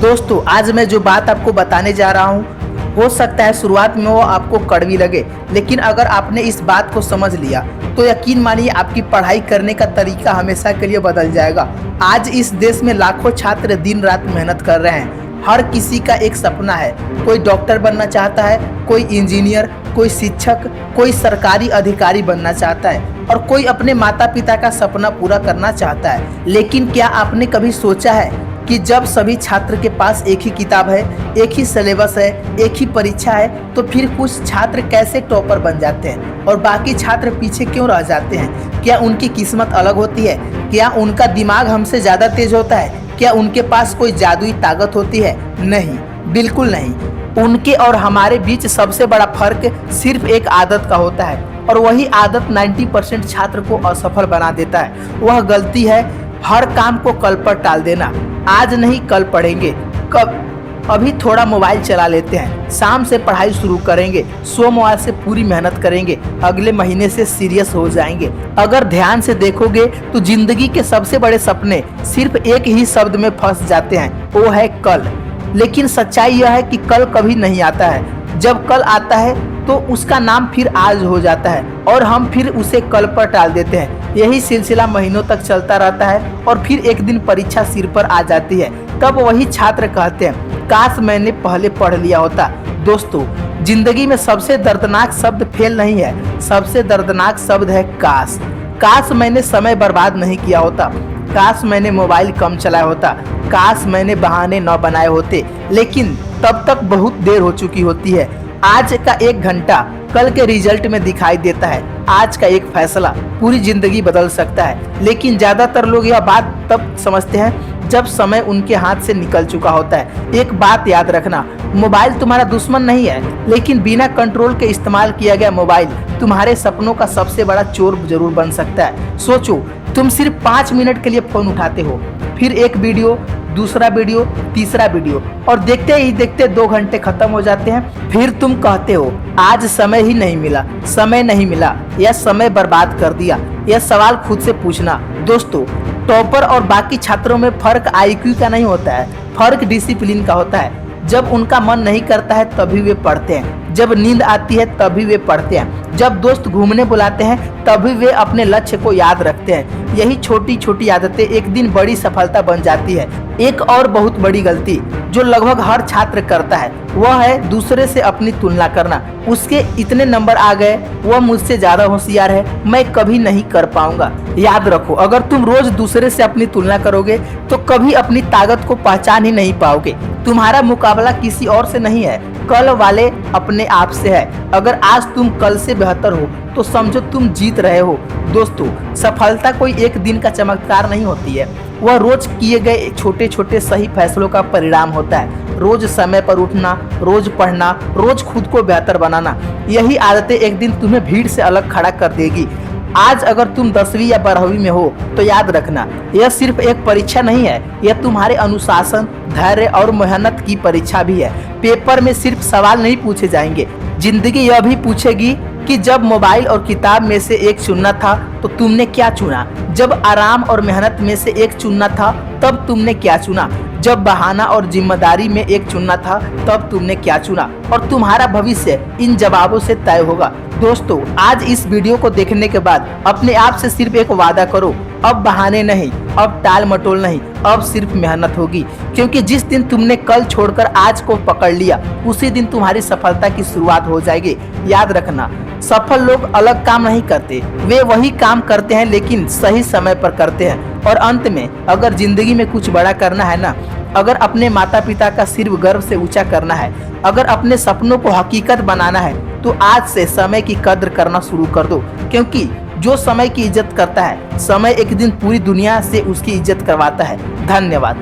दोस्तों आज मैं जो बात आपको बताने जा रहा हूँ हो सकता है शुरुआत में वो आपको कड़वी लगे, लेकिन अगर आपने इस बात को समझ लिया तो यकीन मानिए आपकी पढ़ाई करने का तरीका हमेशा के लिए बदल जाएगा। आज इस देश में लाखों छात्र दिन रात मेहनत कर रहे हैं। हर किसी का एक सपना है, कोई डॉक्टर बनना चाहता है, कोई इंजीनियर, कोई शिक्षक, कोई सरकारी अधिकारी बनना चाहता है और कोई अपने माता पिता का सपना पूरा करना चाहता है। लेकिन क्या आपने कभी सोचा है कि जब सभी छात्र के पास एक ही किताब है, एक ही सिलेबस है, एक ही परीक्षा है, तो फिर कुछ छात्र कैसे टॉपर बन जाते हैं और बाकी छात्र पीछे क्यों रह जाते हैं? क्या उनकी किस्मत अलग होती है? क्या उनका दिमाग हमसे ज़्यादा तेज होता है? क्या उनके पास कोई जादुई ताकत होती है? नहीं, बिल्कुल नहीं। उनके और हमारे बीच सबसे बड़ा फर्क सिर्फ एक आदत का होता है और वही आदत 90% छात्र को असफल बना देता है। वह गलती है हर काम को कल पर टाल देना। आज नहीं कल पढ़ेंगे, कब अभी थोड़ा मोबाइल चला लेते हैं, शाम से पढ़ाई शुरू करेंगे, सोमवार से पूरी मेहनत करेंगे, अगले महीने से सीरियस हो जाएंगे। अगर ध्यान से देखोगे तो जिंदगी के सबसे बड़े सपने सिर्फ एक ही शब्द में फंस जाते हैं, वो है कल। लेकिन सच्चाई यह है कि कल कभी नहीं आता है। जब कल आता है तो उसका नाम फिर आज हो जाता है और हम फिर उसे कल पर टाल देते हैं। यही सिलसिला महीनों तक चलता रहता है और फिर एक दिन परीक्षा सिर पर आ जाती है। तब वही छात्र कहते हैं काश मैंने पहले पढ़ लिया होता। दोस्तों जिंदगी में सबसे दर्दनाक शब्द फेल नहीं है, सबसे दर्दनाक शब्द है काश। काश मैंने समय बर्बाद नहीं किया होता, काश मैंने मोबाइल कम चलाया होता, काश मैंने बहाने न बनाए होते। लेकिन तब तक बहुत देर हो चुकी होती है। आज का 1 घंटा कल के रिजल्ट में दिखाई देता है। आज का एक फैसला पूरी जिंदगी बदल सकता है। लेकिन ज्यादातर लोग यह बात तब समझते हैं जब समय उनके हाथ से निकल चुका होता है। एक बात याद रखना, मोबाइल तुम्हारा दुश्मन नहीं है, लेकिन बिना कंट्रोल के इस्तेमाल किया गया मोबाइल तुम्हारे सपनों का सबसे बड़ा चोर जरूर बन सकता है। सोचो, तुम सिर्फ 5 मिनट के लिए फोन उठाते हो, फिर एक वीडियो, दूसरा वीडियो, तीसरा वीडियो और देखते ही देखते 2 घंटे खत्म हो जाते हैं। फिर तुम कहते हो आज समय ही नहीं मिला, समय नहीं मिला या समय बर्बाद कर दिया। यह सवाल खुद से पूछना। दोस्तों टॉपर और बाकी छात्रों में फर्क आईक्यू का नहीं होता है, फर्क डिसिप्लिन का होता है। जब उनका मन नहीं करता है तभी वे पढ़ते हैं, जब नींद आती है तभी वे पढ़ते हैं, जब दोस्त घूमने बुलाते हैं तभी वे अपने लक्ष्य को याद रखते हैं। यही छोटी छोटी आदतें एक दिन बड़ी सफलता बन जाती है। एक और बहुत बड़ी गलती जो लगभग हर छात्र करता है वह है दूसरे से अपनी तुलना करना। उसके इतने नंबर आ गए, वह मुझसे ज्यादा होशियार है, मैं कभी नहीं कर पाऊंगा। याद रखो, अगर तुम रोज दूसरे से अपनी तुलना करोगे तो कभी अपनी ताकत को पहचान ही नहीं पाओगे। तुम्हारा मुकाबला किसी और से नहीं है, कल वाले अपने आप से है। अगर आज तुम कल से बेहतर हो तो समझो तुम जीत रहे हो। दोस्तों सफलता कोई एक दिन का चमत्कार नहीं होती है, वह रोज किए गए छोटे छोटे सही फैसलों का परिणाम होता है। रोज समय पर उठना, रोज पढ़ना, रोज खुद को बेहतर बनाना, यही आदतें एक दिन तुम्हें भीड़ से अलग खड़ा कर देगी। आज अगर तुम 10वीं या 12वीं में हो तो याद रखना, यह सिर्फ एक परीक्षा नहीं है, यह तुम्हारे अनुशासन, धैर्य और मेहनत की परीक्षा भी है। पेपर में सिर्फ सवाल नहीं पूछे जाएंगे, जिंदगी यह भी पूछेगी कि जब मोबाइल और किताब में से एक चुनना था तो तुमने क्या चुना? जब आराम और मेहनत में से एक चुनना था तब तुमने क्या चुना? जब बहाना और जिम्मेदारी में एक चुनना था तब तुमने क्या चुना? और तुम्हारा भविष्य इन जवाबों से तय होगा। दोस्तों आज इस वीडियो को देखने के बाद अपने आप से सिर्फ एक वादा करो, अब बहाने नहीं, अब टाल मटोल नहीं, अब सिर्फ मेहनत होगी। क्योंकि जिस दिन तुमने कल छोड़कर आज को पकड़ लिया उसी दिन तुम्हारी सफलता की शुरुआत हो जाएगी। याद रखना, सफल लोग अलग काम नहीं करते, वे वही काम करते हैं लेकिन सही समय पर करते हैं। और अंत में अगर जिंदगी में कुछ बड़ा करना है ना, अगर अपने माता पिता का सिर्फ गर्व से ऊंचा करना है, अगर अपने सपनों को हकीकत बनाना है तो आज से समय की कद्र करना शुरू कर दो। क्योंकि जो समय की इज्जत करता है, समय एक दिन पूरी दुनिया से उसकी इज्जत करवाता है। धन्यवाद।